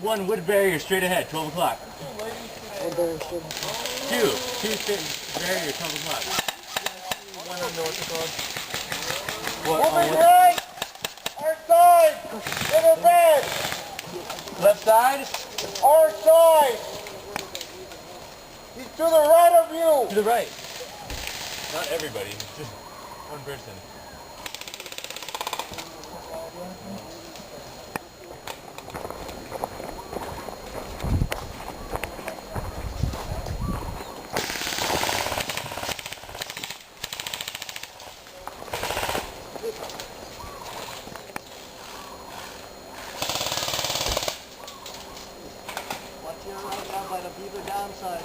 One wood barrier straight ahead, 12 o'clock. Wood barrier straight ahead. Two straight barrier, 12 o'clock. One on north road. Moving right! Our side! River bed! Left side, Our side! He's to the right of you! to the right. Not everybody, just one person. Watch your right now by the beaver downside.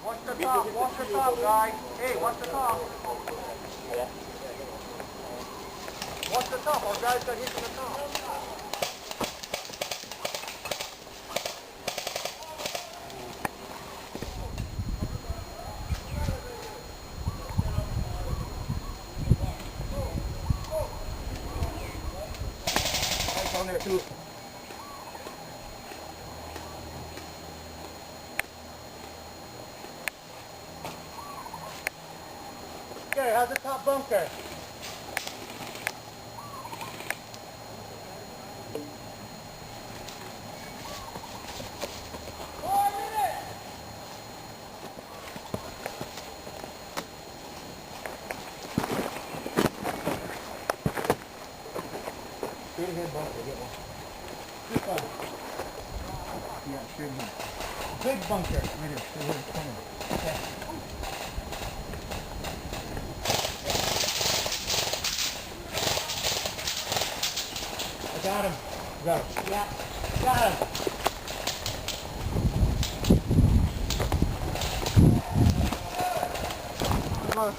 Watch the top, guys. Hey, watch the top. Watch the top, our guys got hit from the top. Guys on there too. Okay, how's the top bunker? Straight ahead bunker, get one. This one. Yeah, straight ahead. Big bunker. Right here, straight ahead, corner. Okay. I got him. Got him. Yeah. Got him. Come on.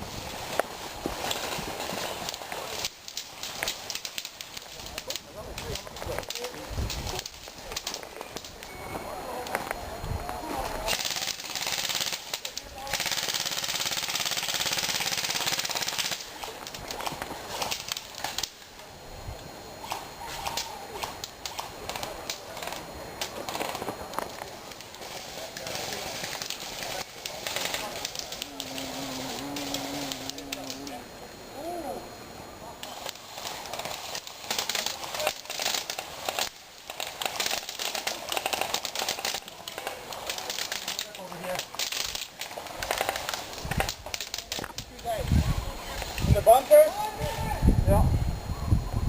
In the bunker? Yeah.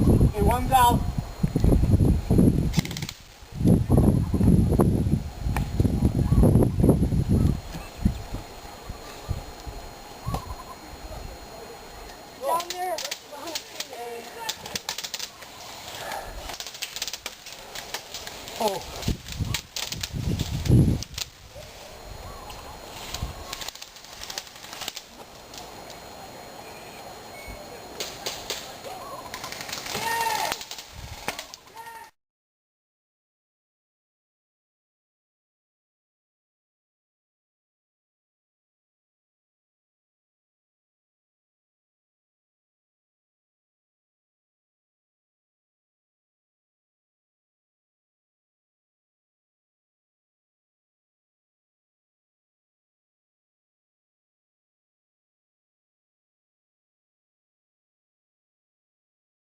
Okay, one's out.